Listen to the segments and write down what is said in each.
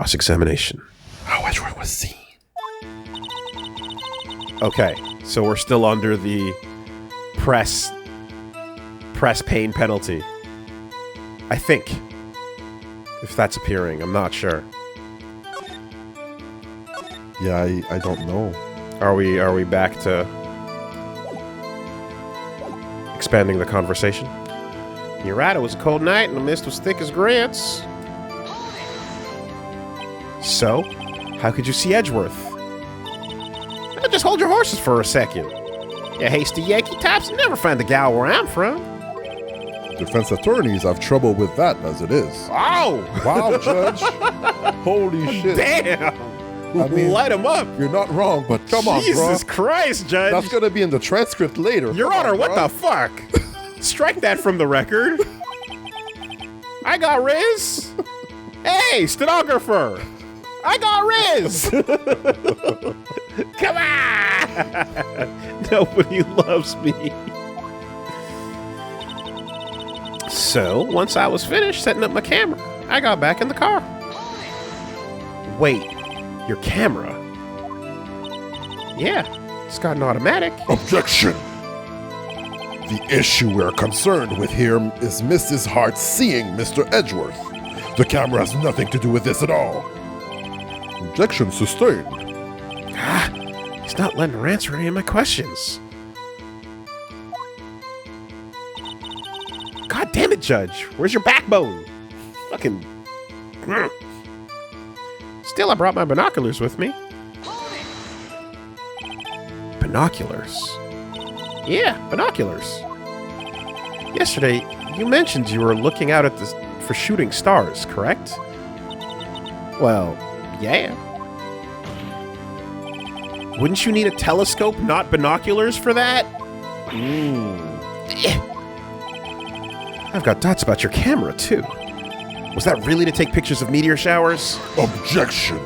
Cross-examination. How Edgeworth was seen. Okay, so we're still under the press pain penalty. I think. If that's appearing, I'm not sure. Yeah, I don't know. Are we back to expanding the conversation? You're right, it was a cold night and the mist was thick as grits. So, how could you see Edgeworth? Well, just hold your horses for a second. You hasty Yankee types never find the gal where I'm from. Defense attorneys have trouble with that as it is. Oh! Wow, Judge. Holy shit. Damn! I mean, light him up. You're not wrong, but come on, bro. Jesus Christ, Judge. That's going to be in the transcript later. Your Come Honor, on, what bro. the fuck? Strike that from the record. I got Riz. Hey, stenographer. I got Riz. Come on. Nobody loves me. So, once I was finished setting up my camera, I got back in the car. Wait, your camera? Yeah, it's got an automatic. Objection! The issue we're concerned with here is Mrs. Hart seeing Mr. Edgeworth. The camera has nothing to do with this at all. Objection sustained. He's not letting her answer any of my questions. God damn it, Judge. Where's your backbone? Fucking... Still, I brought my binoculars with me. Binoculars? Yeah, binoculars. Yesterday, you mentioned you were looking out at for shooting stars, correct? Well, yeah. Wouldn't you need a telescope, not binoculars, for that? I've got doubts about your camera, too. Was that really to take pictures of meteor showers? Objection!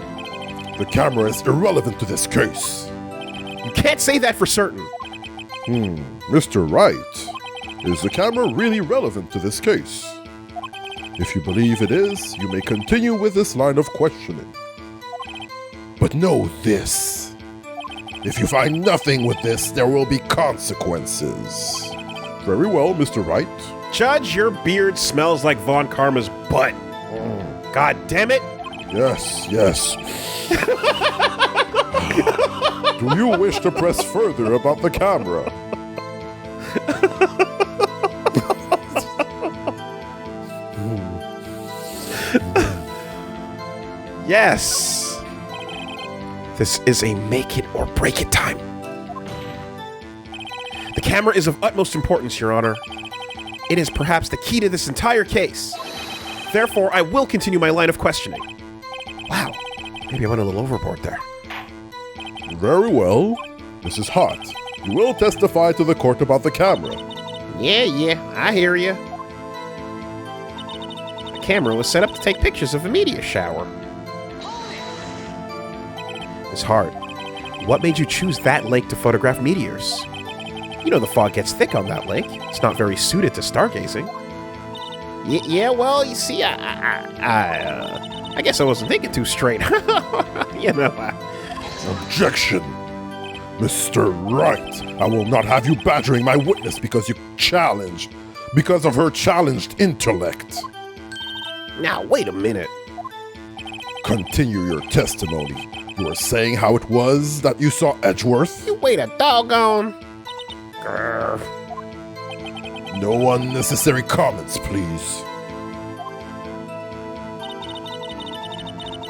The camera is irrelevant to this case. You can't say that for certain. Mr. Wright, is the camera really relevant to this case? If you believe it is, you may continue with this line of questioning. But know this. If you find nothing with this, there will be consequences. Very well, Mr. Wright. Judge, your beard smells like Von Karma's butt. God damn it. Yes. Do you wish to press further about the camera? Yes. This is a make it or break it time. The camera is of utmost importance, Your Honor. It is perhaps the key to this entire case. Therefore, I will continue my line of questioning. Wow, maybe I went a little overboard there. Very well. Mrs. Hart, you will testify to the court about the camera. Yeah, I hear you. The camera was set up to take pictures of a meteor shower. Miss Hart, what made you choose that lake to photograph meteors? You know the fog gets thick on that lake. It's not very suited to stargazing. Yeah, well, you see, I guess I wasn't thinking too straight. Objection! Mr. Wright, I will not have you badgering my witness because of her challenged intellect. Now, wait a minute. Continue your testimony. You were saying how it was that you saw Edgeworth? You wait a doggone. No unnecessary comments, please.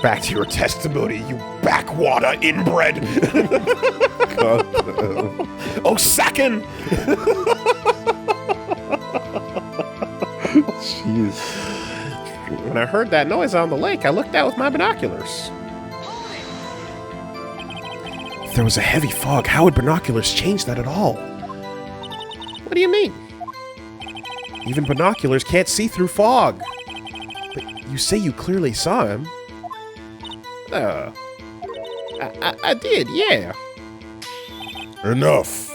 Back to your testimony, you backwater inbred. God. Oh, second. Jeez. When I heard that noise on the lake, I looked out with my binoculars. If there was a heavy fog, how would binoculars change that at all? What do you mean? Even binoculars can't see through fog. But you say you clearly saw him. I did, yeah. Enough.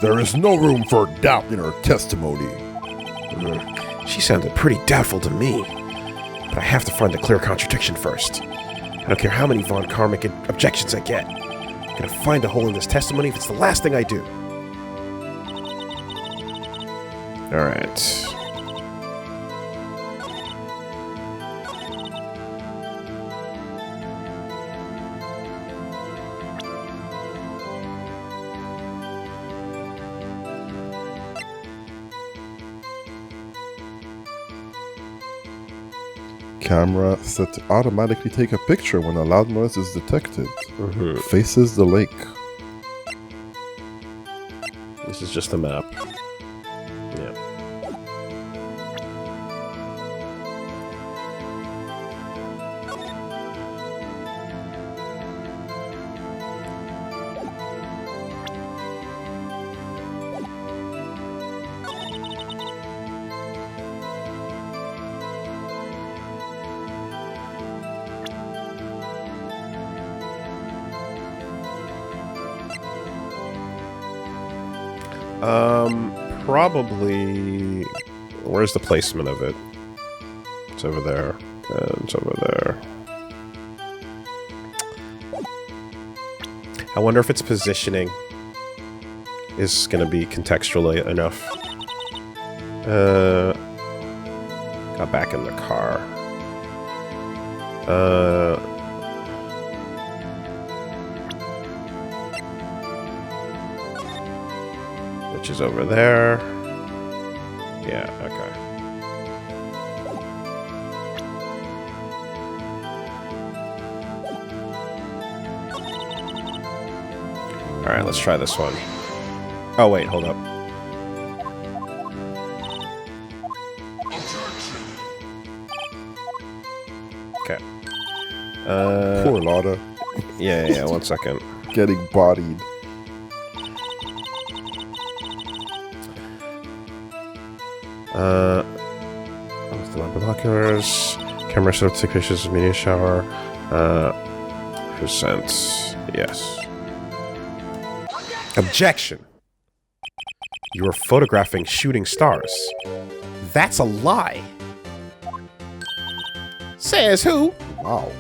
There is no room for doubt in her testimony. She sounded pretty doubtful to me. But I have to find a clear contradiction first. I don't care how many Von Karmic objections I get. I'm gonna find a hole in this testimony if it's the last thing I do. Alright. Camera set to automatically take a picture when a loud noise is detected. Faces the lake. This is just a map. Yeah. Probably... Where's the placement of it? It's over there. And it's over there. I wonder if its positioning is going to be contextually enough. Got back in the car. Which is over there. Yeah, okay. Alright, let's try this one. Oh, wait, hold up. Okay. Poor Lotta. Yeah, 1 second. Getting bodied. With the binoculars, camera set up to take pictures of media shower. Percent, yes. Objection! You are photographing shooting stars. That's a lie. Says who? Wow.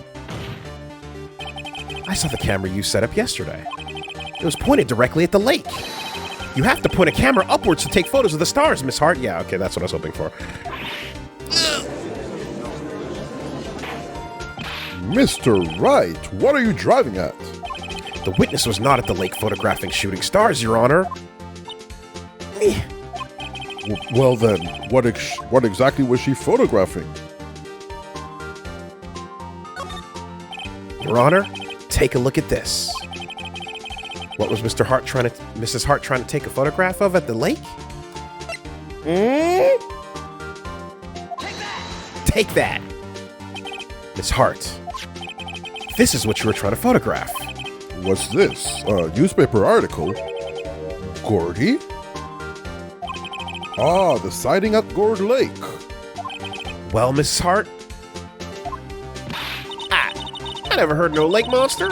I saw the camera you set up yesterday. It was pointed directly at the lake. You have to point a camera upwards to take photos of the stars, Miss Hart. Yeah, okay, that's what I was hoping for. Mr. Wright, what are you driving at? The witness was not at the lake photographing shooting stars, Your Honor. Well then, what exactly was she photographing? Your Honor, take a look at this. What was Mrs. Hart trying to take a photograph of at the lake? Take that! Miss Hart, this is what you were trying to photograph. What's this? A newspaper article? Gourdy? Ah, the sighting at Gourd Lake. Well, Mrs. Hart? I never heard no lake monster.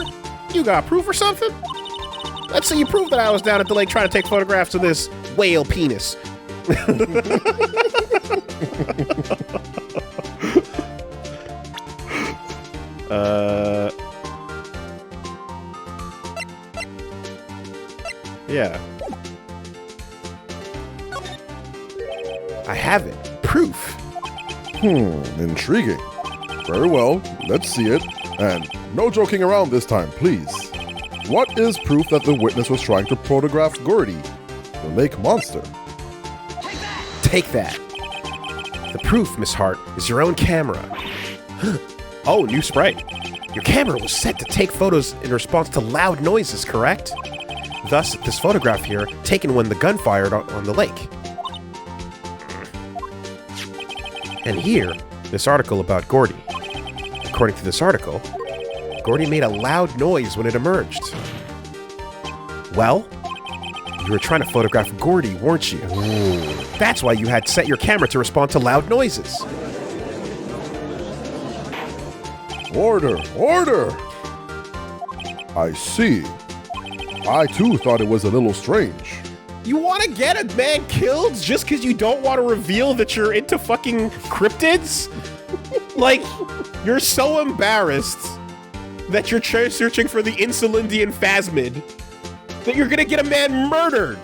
You got proof or something? Let's see you prove that I was down at the lake trying to take photographs of this whale penis. Yeah. I have it. Proof. Intriguing. Very well, let's see it. And no joking around this time, please. What is proof that the witness was trying to photograph Gourdy, the lake monster? Take that. The proof, Miss Hart, is your own camera. Oh, new sprite. Your camera was set to take photos in response to loud noises, correct? Thus, this photograph here, taken when the gun fired on the lake. And here, this article about Gourdy. According to this article, Gourdy made a loud noise when it emerged. Well, you were trying to photograph Gourdy, weren't you? Ooh. That's why you had set your camera to respond to loud noises. Order! Order! I see. I too thought it was a little strange. You want to get a man killed just because you don't want to reveal that you're into fucking cryptids? Like, you're so embarrassed that you're searching for the Insulindian phasmid, that you're gonna get a man murdered.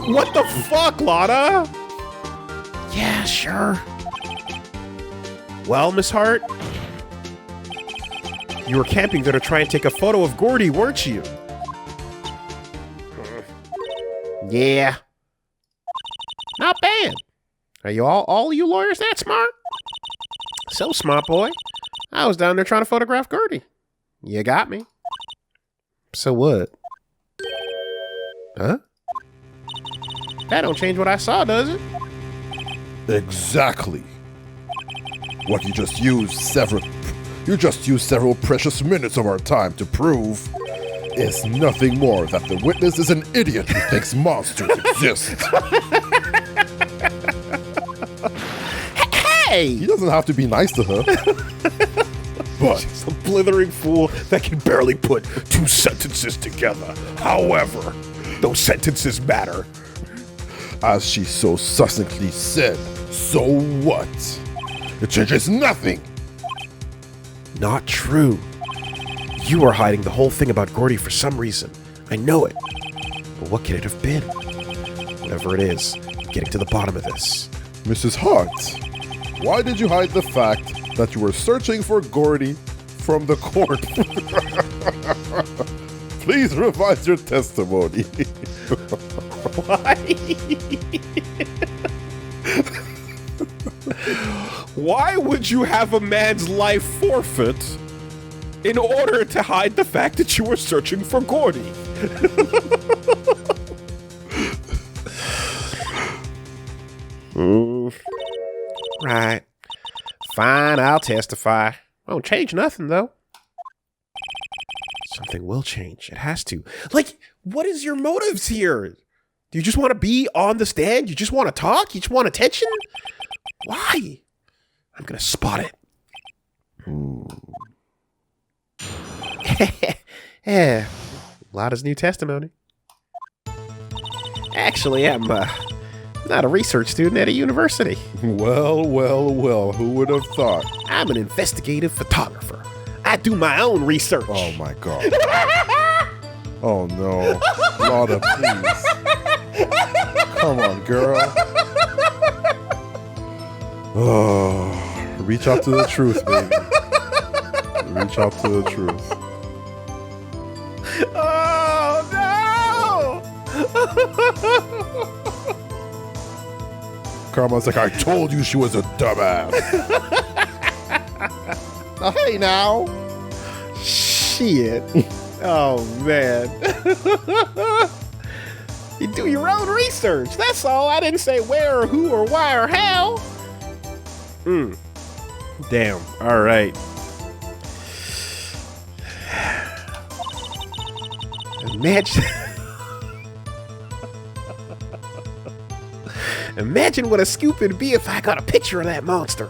What the fuck, Lotta? Yeah, sure. Well, Miss Hart, you were camping there to try and take a photo of Gourdy, weren't you? Yeah. Not bad. Are you all you lawyers that smart? So smart, boy. I was down there trying to photograph Gourdy. You got me. So what? Huh? That don't change what I saw, does it? Exactly. What you just used several precious minutes of our time to prove is nothing more that the witness is an idiot who thinks monsters exist. Hey! He doesn't have to be nice to her. But she's a blithering fool that can barely put two sentences together. However, those sentences matter. As she so succinctly said, so what? It changes nothing. Not true. You are hiding the whole thing about Gourdy for some reason. I know it. But what could it have been? Whatever it is, I'm getting to the bottom of this. Mrs. Hart, why did you hide the fact that you were searching for Gourdy from the court? Please revise your testimony. Why? Why would you have a man's life forfeit in order to hide the fact that you were searching for Gourdy? Right. Fine, I'll testify. Won't change nothing, though. Something will change. It has to. Like, what is your motives here? Do you just want to be on the stand? You just want to talk? You just want attention? Why? I'm going to spot it. Yeah. Lotta's new testimony. Actually, I'm not a research student at a university. Well, well, well, who would have thought? I'm an investigative photographer. I do my own research. Oh my God. Oh no. Lotta, please. Come on, girl. Oh, reach out to the truth, baby. Reach out to the truth. Oh no! Karma's like, I told you she was a dumbass. Now, hey now. Shit. Oh, man. You do your own research. That's all. I didn't say where or who or why or how. Damn. All right. Imagine what a scoop it'd be if I got a picture of that monster.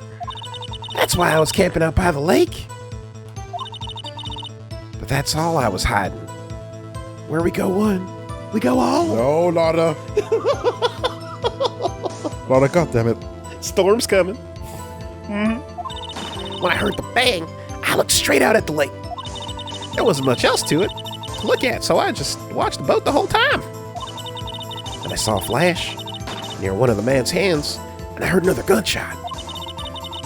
That's why I was camping out by the lake. But that's all I was hiding. Where we go one, we go all. No, Lotta. Lotta, goddammit. Storm's coming. When I heard the bang, I looked straight out at the lake. There wasn't much else to it to look at, so I just watched the boat the whole time. And I saw a flash near one of the man's hands, and I heard another gunshot.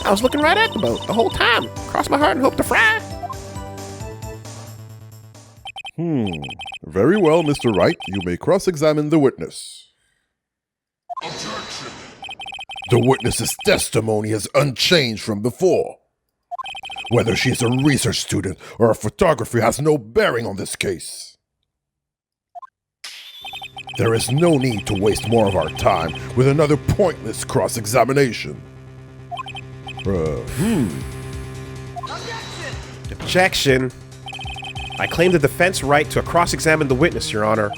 I was looking right at the boat the whole time. Crossed my heart and hoped to fry. Very well, Mr. Wright. You may cross-examine the witness. Objection! The witness's testimony is unchanged from before. Whether she is a research student or a photographer has no bearing on this case. There is no need to waste more of our time with another pointless cross-examination. Objection! I claim the defense right to cross-examine the witness, Your Honor.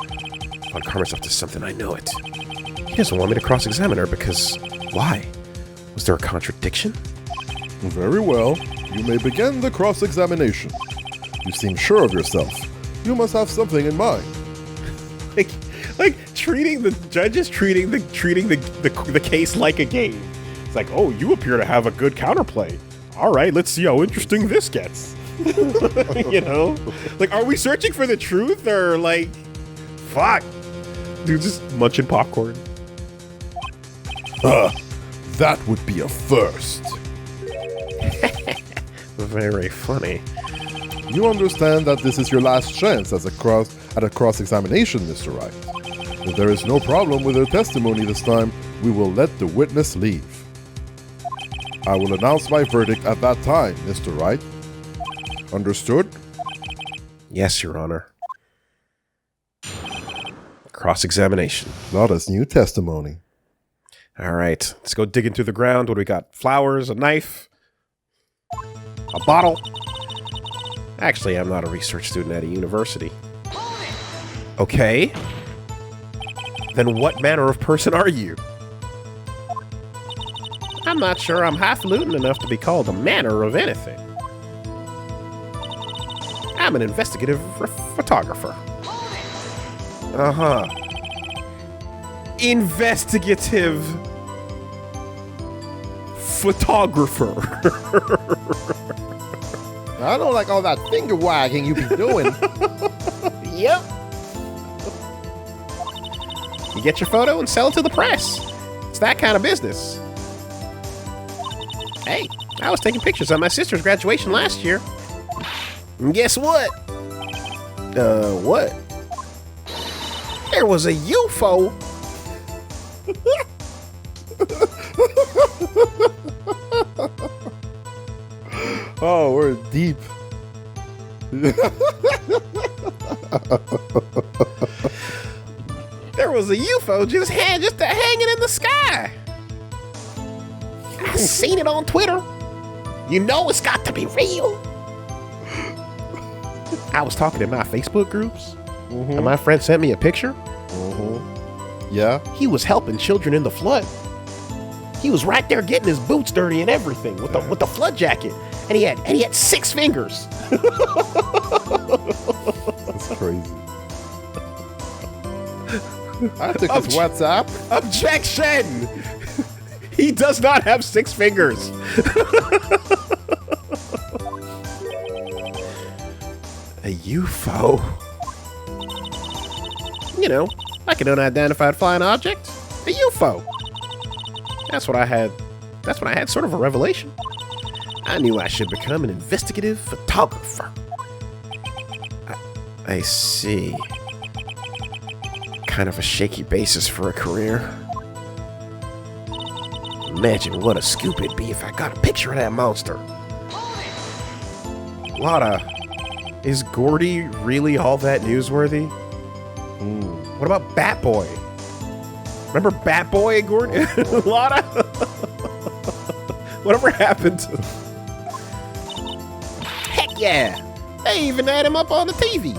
Von Karma's up to something, I know it. He doesn't want me to cross-examine her because... why? Was there a contradiction? Very well. You may begin the cross-examination. You seem sure of yourself. You must have something in mind. Like treating the judges treating the case like a game. It's like, oh, you appear to have a good counterplay. All right, let's see how interesting this gets. You know? Like, are we searching for the truth or like, fuck? Dude, just munching popcorn. That would be a first. Very funny. You understand that this is your last chance at a cross-examination, Mr. Wright. If there is no problem with her testimony this time, we will let the witness leave. I will announce my verdict at that time, Mr. Wright. Understood? Yes, Your Honor. Cross-examination. Not as new testimony. All right, let's go digging through the ground. What do we got? Flowers, a knife, a bottle. Actually, I'm not a research student at a university. Okay. Then what manner of person are you? I'm not sure I'm highfalutin enough to be called a manner of anything. I'm an investigative photographer. Uh-huh. Investigative photographer. I don't like all that finger wagging you be doing. Yep. You get your photo and sell it to the press. It's that kind of business. Hey, I was taking pictures of my sister's graduation last year. And guess what? What? There was a UFO. Oh, we're deep. There was a UFO just hanging in the sky. I seen it on Twitter. You know it's got to be real. I was talking in my Facebook groups, and my friend sent me a picture. Yeah? He was helping children in the flood. He was right there getting his boots dirty and everything with the flood jacket, and he had 6 fingers. That's crazy. I took his WhatsApp. Objection! He does not have 6 fingers. A UFO? You know, like an unidentified flying object. A UFO. That's when I had sort of a revelation. I knew I should become an investigative photographer. I see. Kind of a shaky basis for a career. Imagine what a scoop it'd be if I got a picture of that monster. Lotta, is Gourdy really all that newsworthy? What about Bat Boy? Remember Bat Boy and Gourdy? Lotta? Whatever happened to... Heck yeah! They even had him up on the TV.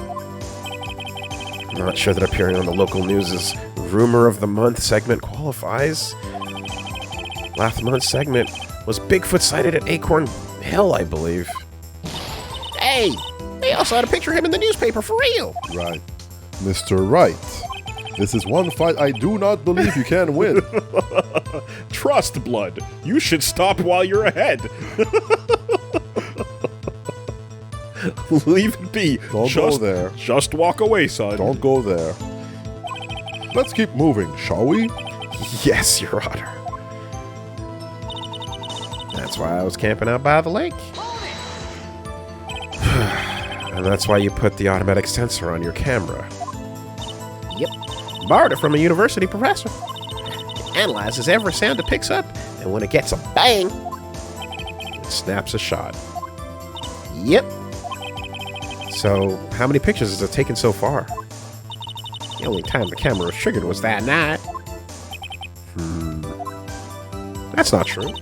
I'm not sure that appearing on the local news' Rumor of the Month segment qualifies. Last month's segment was Bigfoot sighted at Acorn Hill, I believe. Hey! They also had a picture of him in the newspaper for real! Right. Mr. Wright, this is one fight I do not believe you can win. Trust, Blood. You should stop while you're ahead. Leave it be. Don't go there. Just walk away, son. Don't go there. Let's keep moving, shall we? Yes, Your Honor. That's why I was camping out by the lake. And that's why you put the automatic sensor on your camera. Yep. Borrowed it from a university professor. It analyzes every sound it picks up, and when it gets a bang, it snaps a shot. Yep. So, how many pictures has it taken so far? The only time the camera was triggered was that night. That's not true.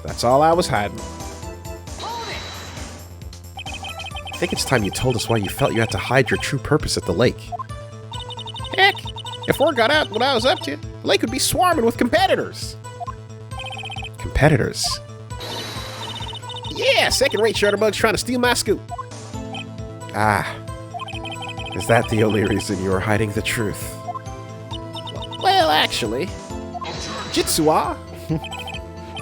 That's all I was hiding. I think it's time you told us why you felt you had to hide your true purpose at the lake. Heck, if word got out what I was up to, the lake would be swarming with competitors. Competitors? Yeah, second-rate shutterbugs trying to steal my scoop. Ah, is that the only reason you were hiding the truth? Well, actually, Jitsuwa.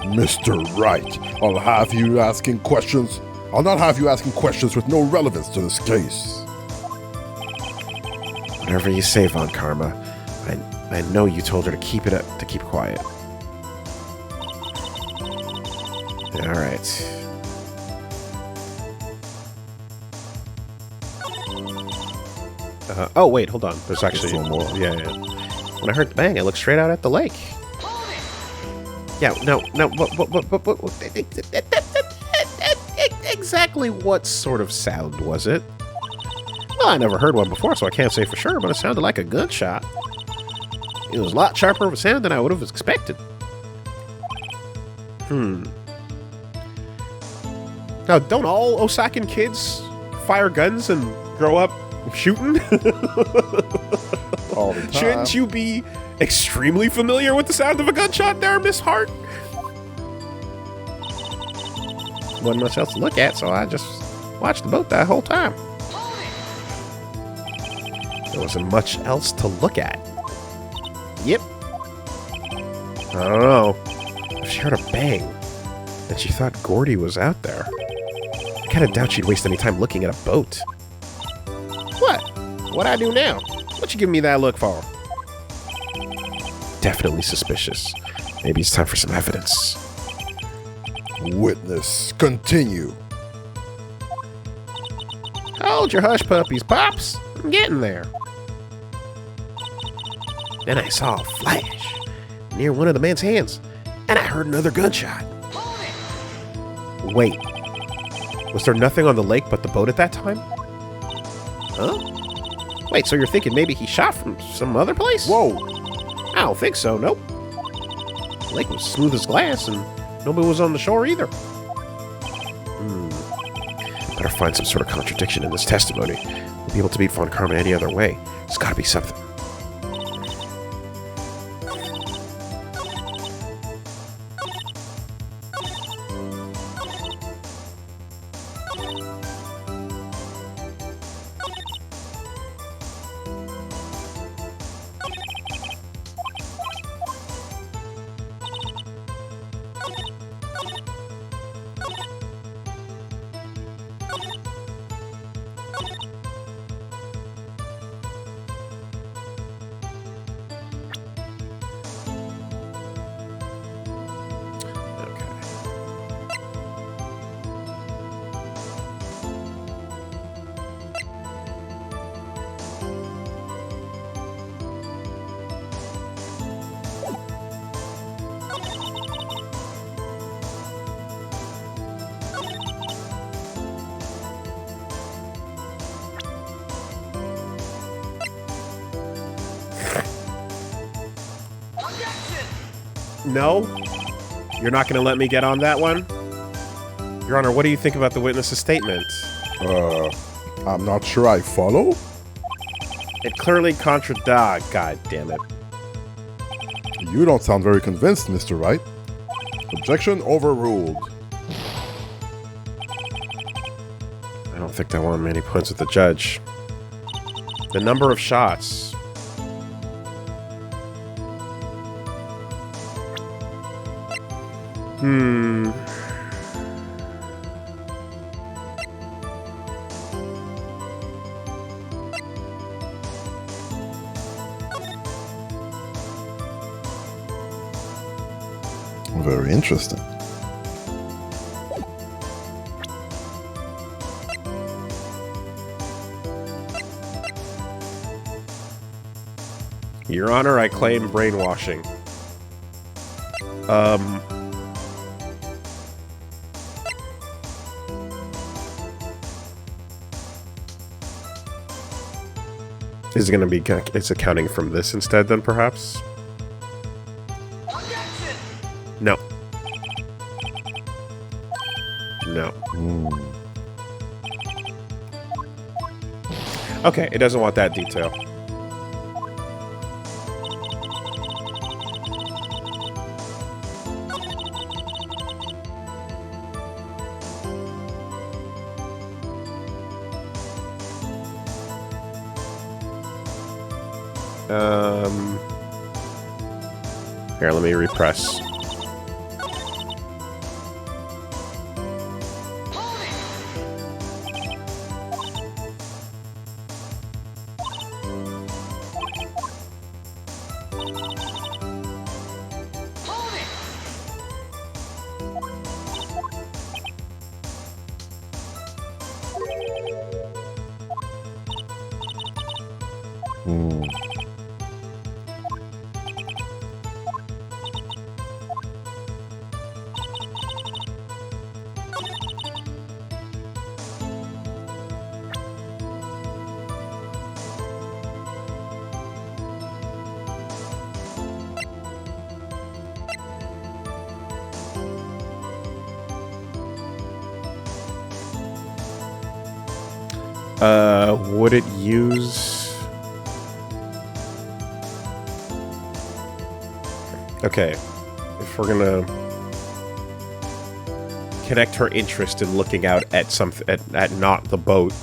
Mr. Wright, I'll have you asking questions. I'll not have you asking questions with no relevance to this case. Whatever you say, Von Karma. I know you told her to keep it up, to keep quiet. All right. Oh wait, hold on. There's actually one more. Yeah. When I heard the bang, I looked straight out at the lake. Yeah. No. What? Exactly what sort of sound was it? Well, I never heard one before, so I can't say for sure, but it sounded like a gunshot. It was a lot sharper of a sound than I would have expected. Now, don't all Osakan kids fire guns and grow up shooting? All the time. Shouldn't you be extremely familiar with the sound of a gunshot there, Miss Hart? Wasn't much else to look at, so I just watched the boat that whole time. There wasn't much else to look at. Yep. I don't know. If she heard a bang, and she thought Gourdy was out there, I kind of doubt she'd waste any time looking at a boat. What? What'd I do now? What you giving me that look for? Definitely suspicious. Maybe it's time for some evidence. Witness, continue. Hold your hush puppies, Pops. I'm getting there. Then I saw a flash near one of the man's hands, and I heard another gunshot. Wait. Was there nothing on the lake but the boat at that time? Huh? Wait, so you're thinking maybe he shot from some other place? Whoa! I don't think so, nope. The lake was smooth as glass, and nobody was on the shore either. Better find some sort of contradiction in this testimony. We'll be able to beat Von Karma any other way. There's gotta be something. No? You're not going to let me get on that one? Your Honor, what do you think about the witness's statement? I'm not sure I follow? It clearly contradicts. God damn it. You don't sound very convinced, Mr. Wright. Objection overruled. I don't think that won many points with the judge. The number of shots. Very interesting. Your Honor, I claim brainwashing. Is it going to be... It's accounting from this instead, then, perhaps? No. No. Okay, it doesn't want that detail. Here, let me repress. Hmm. Would it use... Okay, if we're gonna connect her interest in looking out at something, at not the boat,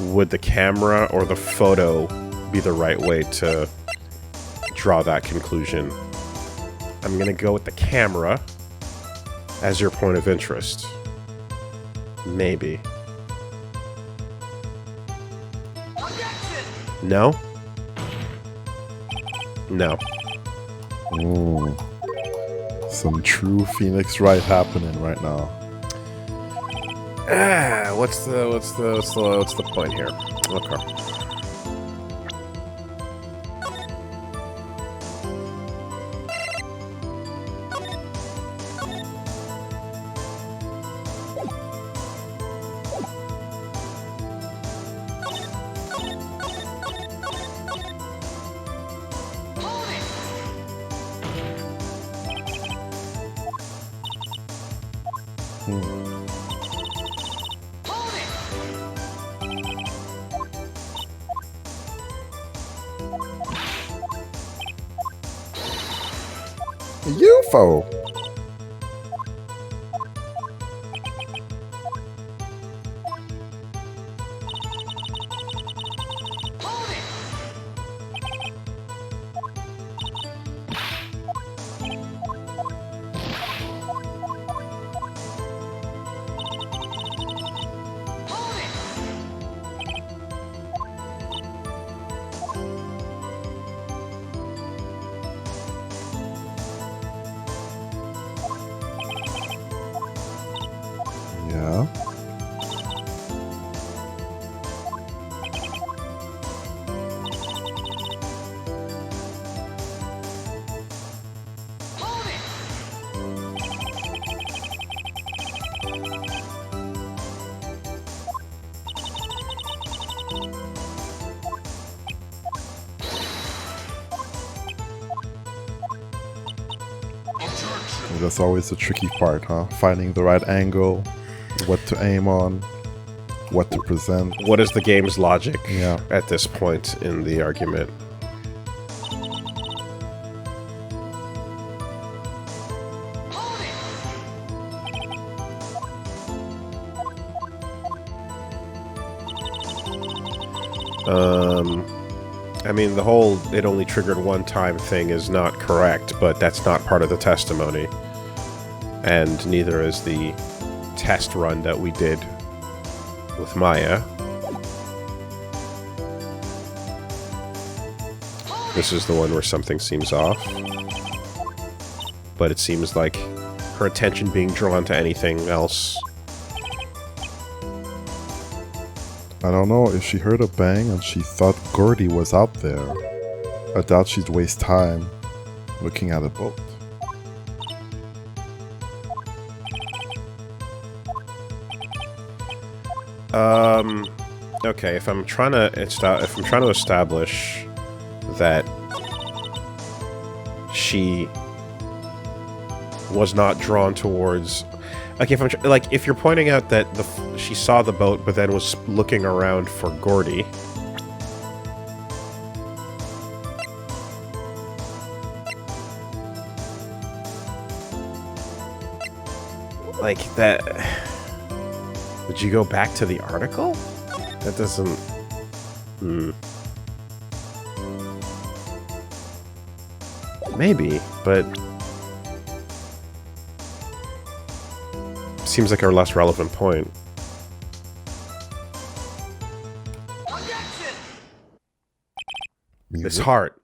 would the camera or the photo be the right way to draw that conclusion? I'm gonna go with the camera as your point of interest. Maybe. No? No. Ooh. Some true Phoenix Wright happening right now. What's the point here? Okay. UFO. Yeah. That's always the tricky part, huh? Finding the right angle, what to aim on, what to present. What is the game's logic Yeah. at this point in the argument? I mean, the whole it only triggered one time thing is not correct, but that's not part of the testimony. And neither is the test run that we did with Maya. This is the one where something seems off. But it seems like her attention being drawn to anything else. I don't know if she heard a bang and she thought Gourdy was out there. I doubt she'd waste time looking at a boat. Okay, if I'm trying to establish that she was not drawn towards... Okay, if I'm if you're pointing out that she saw the boat but then was looking around for Gourdy, like that, would you go back to the article? That doesn't... Maybe, but... Seems like a less relevant point. Miss Hart.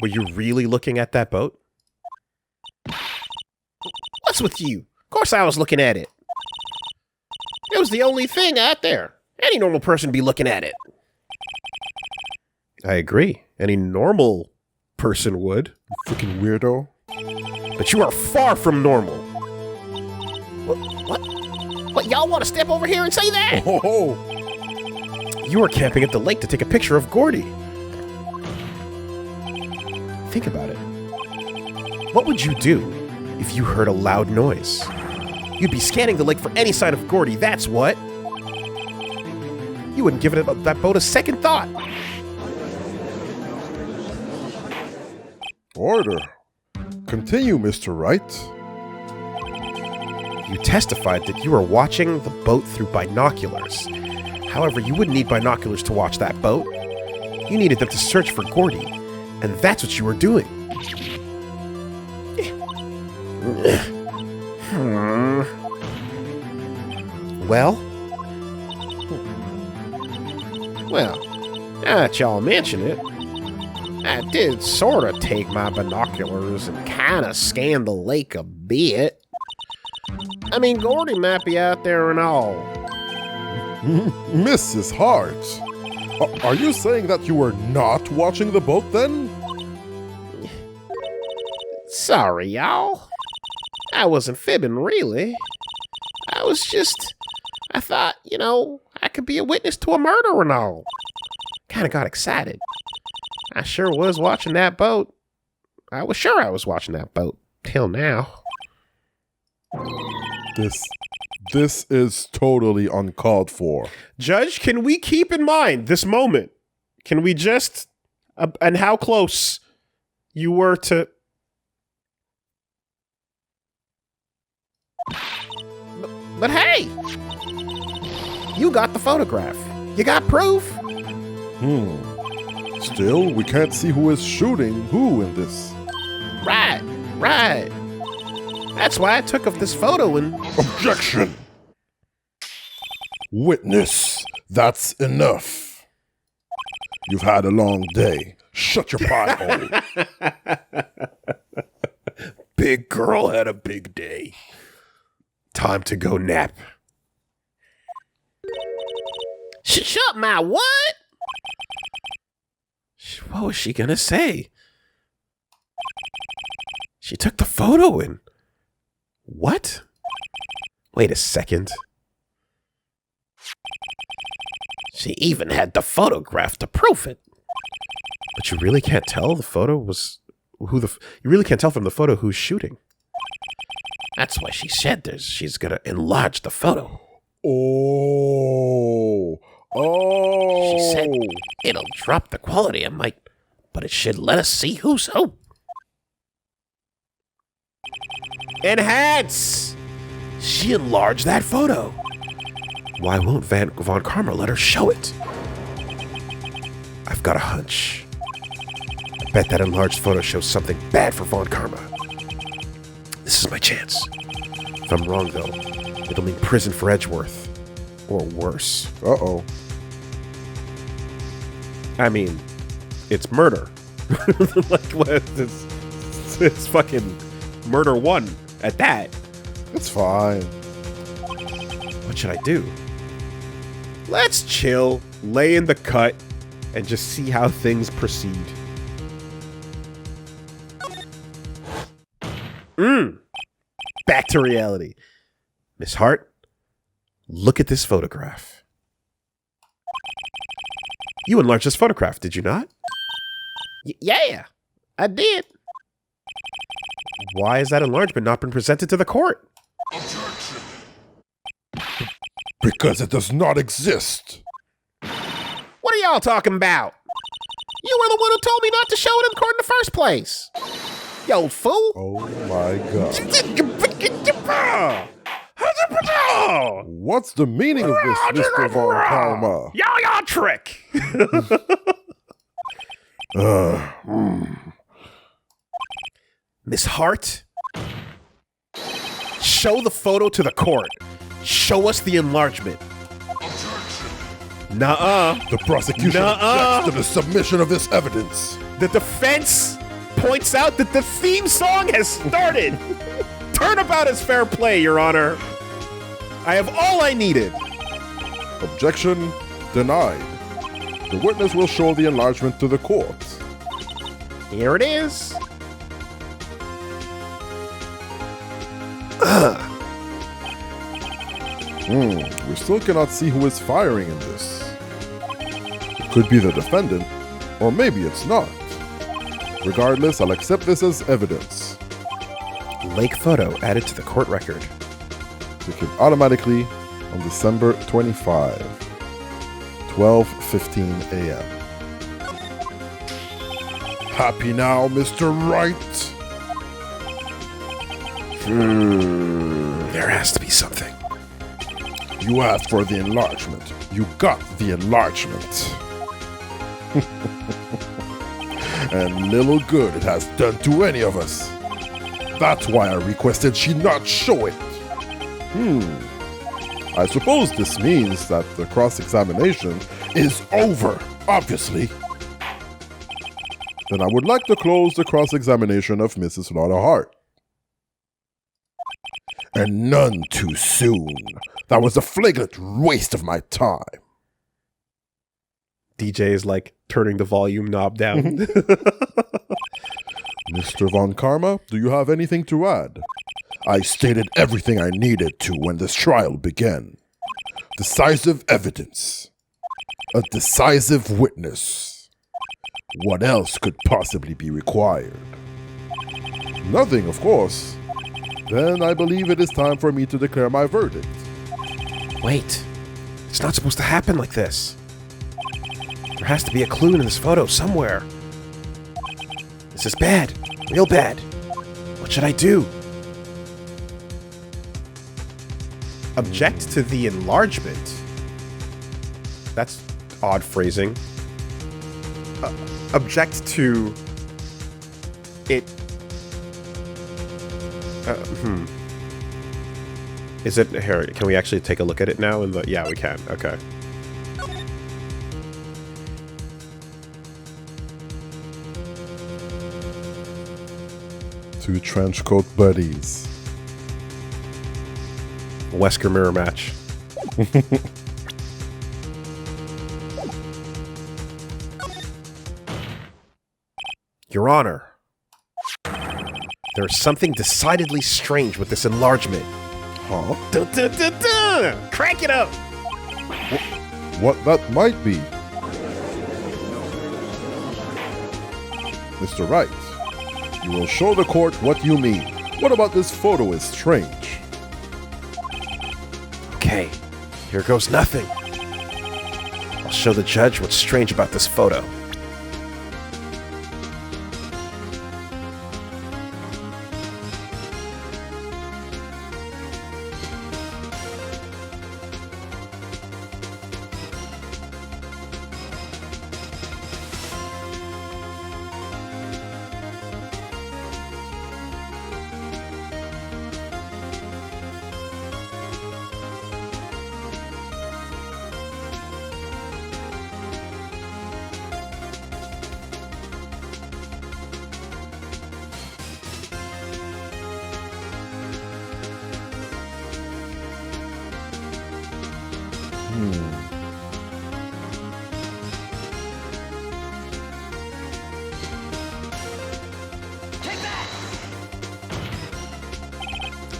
Were you really looking at that boat? What's with you? Of course I was looking at it. It was the only thing out there. Any normal person be looking at it. I agree. Any normal person would. Freaking weirdo. But you are far from normal. What, y'all want to step over here and say that? Oh, You are camping at the lake to take a picture of Gourdy. Think about it. What would you do if you heard a loud noise? You'd be scanning the lake for any sign of Gourdy, that's what. You wouldn't give that boat a second thought. order. Continue, Mr. Wright. You testified that you were watching the boat through binoculars. However, you wouldn't need binoculars to watch that boat. You needed them to search for Gourdy, and that's what you were doing. Well? Well, now that y'all mention it, I did sort of take my binoculars and kind of scan the lake a bit. I mean, Gourdy might be out there and all. Mrs. Hart, are you saying that you were not watching the boat then? Sorry, y'all. I wasn't fibbing, really. I thought, I could be a witness to a murder and all. Kind of got excited. I sure was watching that boat. I was sure I was watching that boat. Till now. This is totally uncalled for. Judge, can we keep in mind this moment? Can we just... and how close you were to... But hey! You got the photograph. You got proof? Still, we can't see who is shooting who in this. Right. That's why I took of this photo and... Objection! Witness, that's enough. You've had a long day. Shut your pie hole. Big girl had a big day. Time to go nap. Shut my what? What was she gonna say? She took the photo and... What? Wait a second. She even had the photograph to prove it. But you really can't tell the photo was... You really can't tell from the photo who's shooting. That's why she said she's gonna enlarge the photo. Oh. She said it'll drop the quality of my... But it should let us see who's who. Enhance! She enlarged that photo. Why won't Von Karma let her show it? I've got a hunch. I bet that enlarged photo shows something bad for Von Karma. This is my chance. If I'm wrong, though, it'll mean prison for Edgeworth. Or worse. Uh-oh. I mean, it's murder. It's fucking murder 1 at that. It's fine. What should I do? Let's chill, lay in the cut, and just see how things proceed. Back to reality. Miss Hart, look at this photograph. You enlarged this photograph, did you not? Yeah, I did. Why has that enlargement not been presented to the court? Objection. Because it does not exist. What are y'all talking about? You were the one who told me not to show it in court in the first place. You old fool. Oh my god. What's the meaning of this, Mr. Von Karma? Y'all trick. Miss Hart, show the photo to the court. Show us the enlargement. Objection. Nuh-uh. The prosecution objects to the submission of this evidence. The defense points out that the theme song has started. Turnabout is fair play, Your Honor. I have all I needed. Objection denied. The witness will show the enlargement to the court. Here it is. We still cannot see who is firing in this. It could be the defendant, or maybe it's not. Regardless, I'll accept this as evidence. Lake photo added to the court record. Taken automatically on December 25, 12:15 a.m. Happy now, Mr. Wright? There has to be something. You asked for the enlargement. You got the enlargement. And little good it has done to any of us. That's why I requested she not show it. I suppose this means that the cross-examination is over, obviously. Then I would like to close the cross-examination of Mrs. Lotta Hart. And none too soon. That was a flagrant waste of my time. DJ is like turning the volume knob down. Mr. Von Karma, do you have anything to add? I stated everything I needed to when this trial began. Decisive evidence. A decisive witness. What else could possibly be required? Nothing, of course. Then I believe it is time for me to declare my verdict. Wait, it's not supposed to happen like this. There has to be a clue in this photo somewhere. This is bad, real bad. What should I do? Object to the enlargement. That's odd phrasing. Object to it. Is it here? Can we actually take a look at it now? Yeah, we can. Okay. Two trenchcoat buddies. Wesker mirror match. Your Honor, there's something decidedly strange with this enlargement. Huh? Dun, dun, dun, dun. Crank it up. What that might be. Mr. Wright, you will show the court what you mean. What about this photo is strange? Okay, here goes nothing. I'll show the judge what's strange about this photo.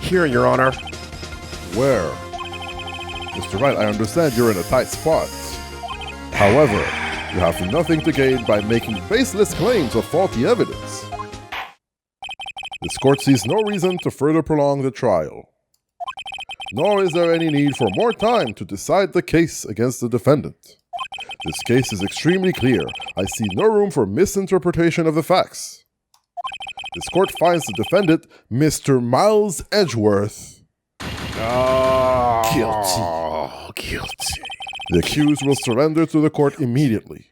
Here, Your Honor. Where? Mr. Wright, I understand you're in a tight spot. However, you have nothing to gain by making baseless claims of faulty evidence. This court sees no reason to further prolong the trial. Nor is there any need for more time to decide the case against the defendant. This case is extremely clear. I see no room for misinterpretation of the facts. This court finds the defendant, Mr. Miles Edgeworth, Guilty. The accused will surrender to the court immediately,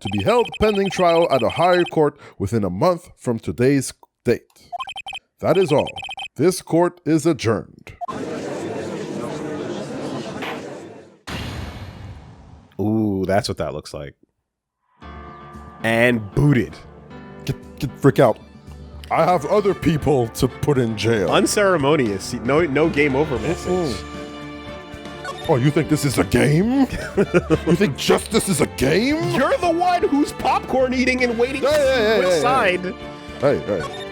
to be held pending trial at a higher court within a month from today's date. That is all. This court is adjourned. Ooh, that's what that looks like. And booted. Get frick out. I have other people to put in jail. Unceremonious. No game over message. Oh, you think this is a game? You think justice is a game? You're the one who's popcorn eating and waiting to see which side. Hey.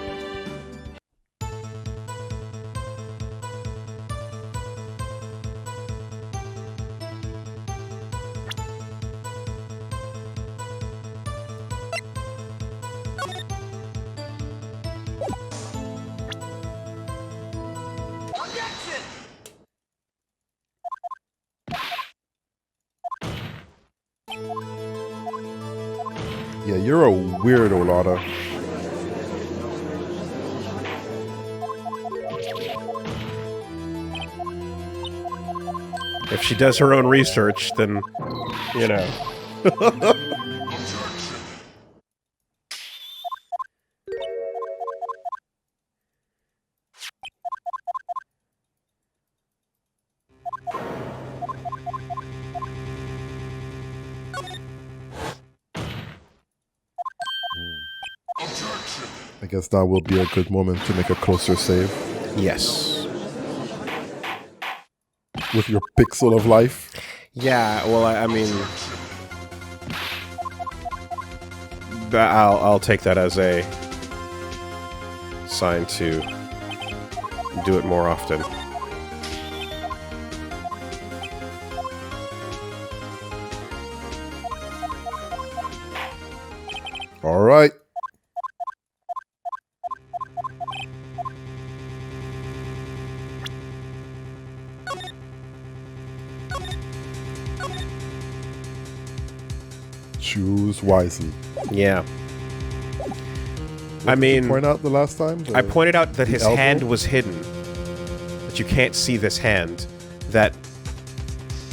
Yeah, you're a weirdo, Lotta. If she does her own research, then, you know. Objection. Objection. I guess that will be a good moment to make a closer save Yes. with your pixel of life. Yeah, well, I mean... I'll take that as a sign to do it more often. All right. Choose wisely. Yeah. I mean... Point out the last time? I pointed out that his elbow? hand was hidden. That you can't see this hand. That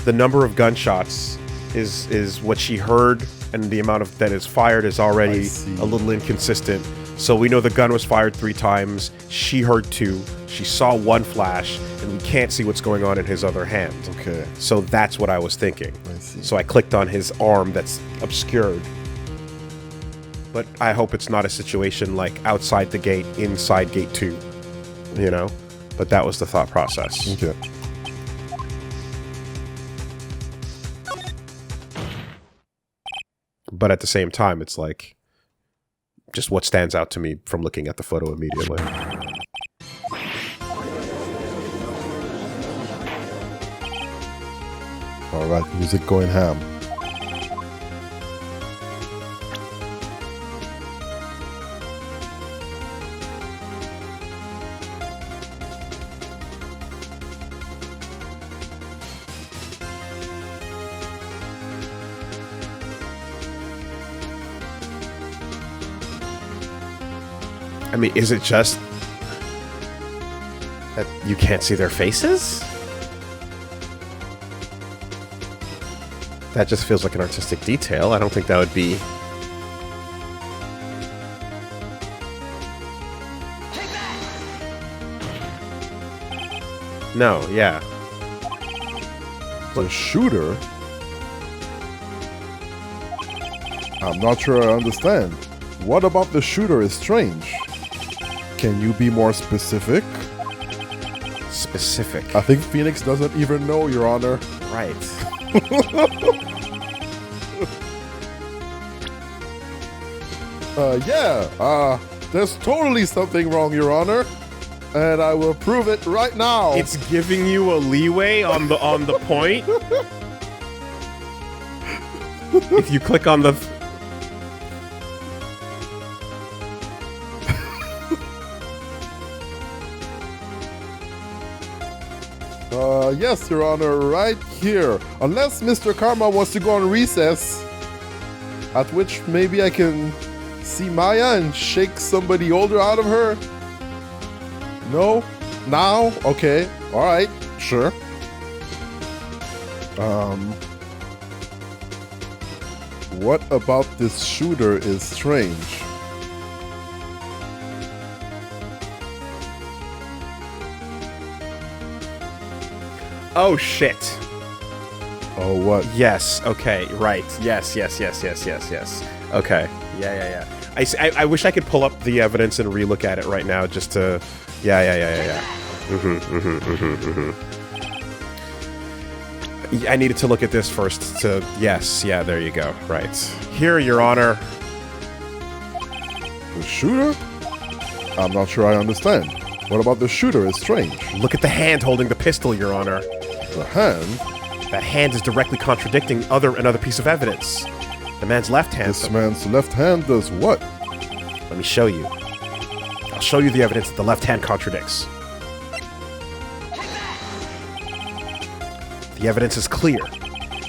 the number of gunshots is what she heard, and the amount of that is fired is already a little inconsistent. So we know the gun was fired 3 times. She heard 2. She saw 1 flash, and we can't see what's going on in his other hand. Okay. So that's what I was thinking. I see. So I clicked on his arm that's obscured. But I hope it's not a situation like outside the gate, inside gate 2. You know? But that was the thought process. Okay. But at the same time, it's like just what stands out to me from looking at the photo immediately. All right, music going ham. I mean, is it just that you can't see their faces? That just feels like an artistic detail. I don't think that would be... No, yeah. The shooter? I'm not sure I understand. What about the shooter is strange? Can you be more specific? Specific. I think Phoenix doesn't even know, Your Honor. Right. There's totally something wrong, Your Honor. And I will prove it right now. It's giving you a leeway on the point. If you click on the... Yes, Your Honor, right here. Unless Mr. Karma wants to go on recess, at which maybe I can see Maya and shake somebody older out of her. No? Now? Okay. Alright. Sure. What about this shooter is strange? Oh, shit. Oh, what? Yes, okay, right. Yes. Okay. Yeah. I wish I could pull up the evidence and relook at it right now just to... Yeah. I needed to look at this first to... Yes, yeah, there you go. Right. Here, Your Honor. The shooter? I'm not sure I understand. What about the shooter is strange? Look at the hand holding the pistol, Your Honor. The hand? That hand is directly contradicting another piece of evidence. The man's left hand... This man's left hand does what? Let me show you. I'll show you the evidence that the left hand contradicts. The evidence is clear.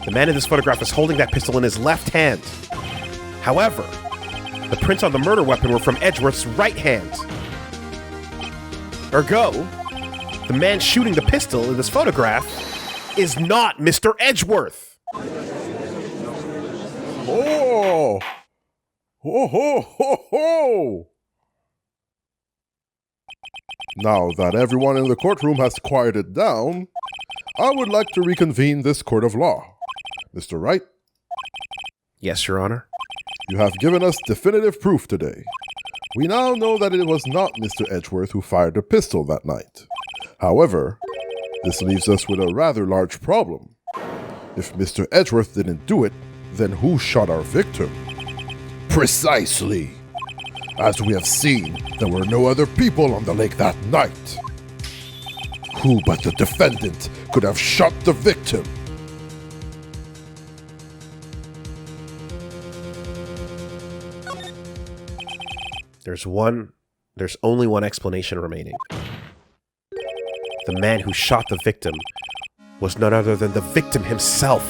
The man in this photograph is holding that pistol in his left hand. However, the prints on the murder weapon were from Edgeworth's right hand. Ergo, the man shooting the pistol in this photograph is not Mr. Edgeworth. Oh! Ho ho ho ho! Now that everyone in the courtroom has quieted down, I would like to reconvene this court of law. Mr. Wright? Yes, Your Honor. You have given us definitive proof today. We now know that it was not Mr. Edgeworth who fired the pistol that night. However, this leaves us with a rather large problem. If Mr. Edgeworth didn't do it, then who shot our victim? Precisely! As we have seen, there were no other people on the lake that night. Who but the defendant could have shot the victim? There's only one explanation remaining. The man who shot the victim was none other than the victim himself.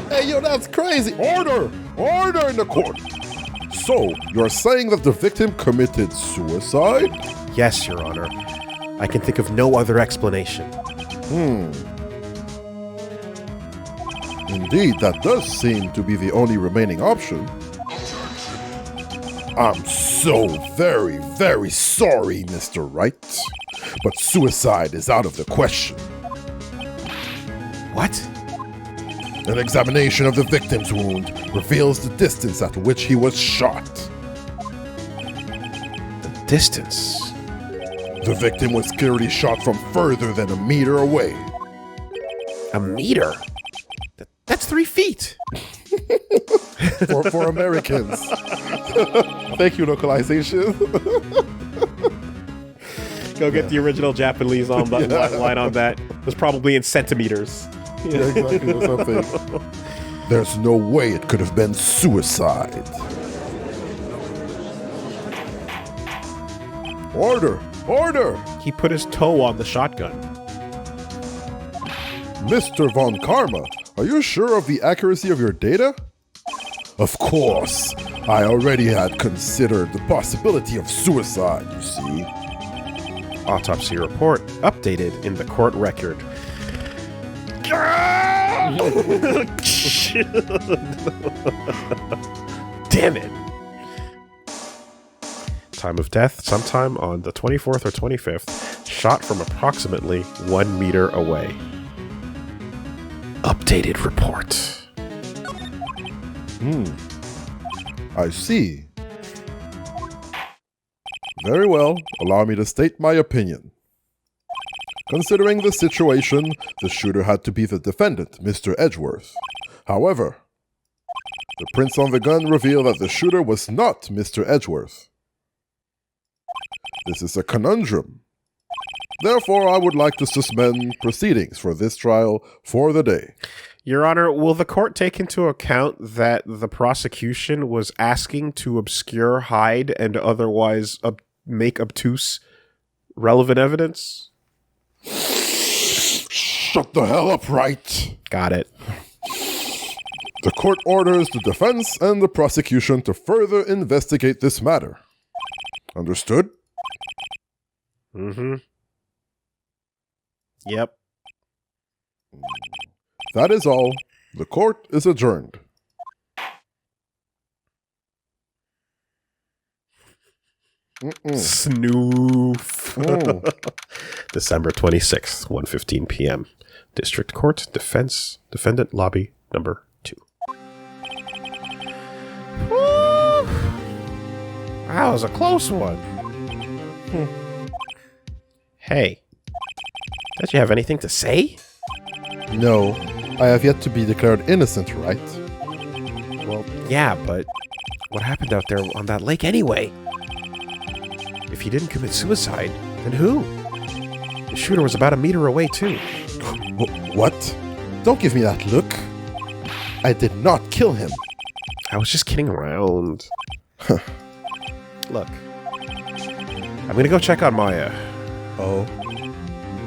Hey, yo, that's crazy! Order! Order in the court! So, you're saying that the victim committed suicide? Yes, Your Honor. I can think of no other explanation. Indeed, that does seem to be the only remaining option. I'm so very, very sorry, Mr. Wright, but suicide is out of the question. What? An examination of the victim's wound reveals the distance at which he was shot. The distance? The victim was clearly shot from further than a meter away. A meter? That's 3 feet. For Americans. Thank you, localization. Go get the original Japanese line on that. It was probably in centimeters. Yeah, exactly, or something. There's no way it could have been suicide. Order! Order! He put his toe on the shotgun. Mr. Von Karma, are you sure of the accuracy of your data? Of course. I already had considered the possibility of suicide, you see. Autopsy report updated in the court record. Damn it. Time of death, sometime on the 24th or 25th, shot from approximately 1 meter away. Updated report. I see. Very well, allow me to state my opinion. Considering the situation, the shooter had to be the defendant, Mr. Edgeworth. However, the prints on the gun reveal that the shooter was not Mr. Edgeworth. This is a conundrum. Therefore, I would like to suspend proceedings for this trial for the day. Your Honor, will the court take into account that the prosecution was asking to obscure, hide, and otherwise make obtuse relevant evidence? Shut the hell up, Wright! Got it. The court orders the defense and the prosecution to further investigate this matter. Understood? Mm-hmm. Yep. That is all. The court is adjourned. Snoof. December 26th, 1:15 p.m. District Court, Defendant Lobby number 2. Woo! That was a close one. Hey, don't you have anything to say? No, I have yet to be declared innocent, right? Well, yeah, but what happened out there on that lake anyway? If he didn't commit suicide, then who? The shooter was about a meter away, too. What? Don't give me that look. I did not kill him. I was just kidding around. Look, I'm gonna go check on Maya. Oh.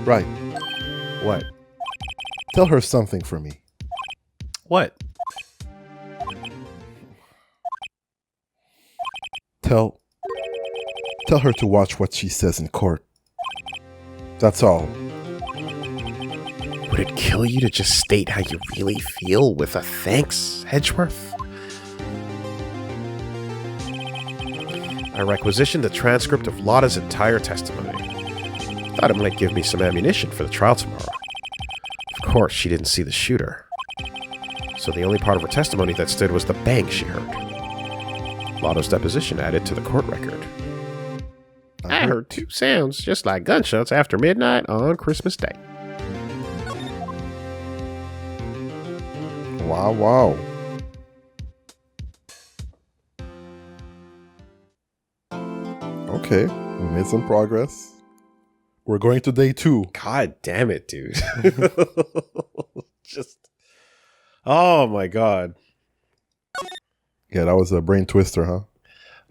Right. What? Tell her something for me. What? Tell her to watch what she says in court. That's all. Would it kill you to just state how you really feel with a thanks, Hedgeworth? I requisitioned the transcript of Lotta's entire testimony. Thought it might give me some ammunition for the trial tomorrow. Of course, she didn't see the shooter. So the only part of her testimony that stood was the bang she heard. Lotta's deposition added to the court record. I heard 2 sounds just like gunshots after midnight on Christmas Day. Wow, wow. Okay, we made some progress. We're going to day 2. God damn it, dude. Just... Oh my god. Yeah, that was a brain twister, huh?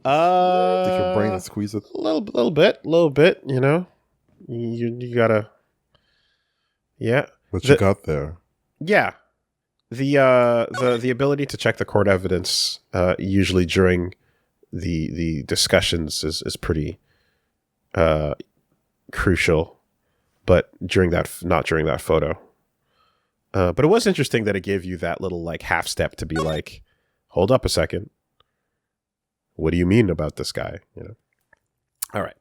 Take your brain and squeeze it. A little bit, you know. You gotta... Yeah. What you got there? Yeah. The ability to check the court evidence usually during the discussions is pretty crucial, but not during that photo. But it was interesting that it gave you that little like half step to be like, hold up a second. What do you mean about this guy? You know. All right.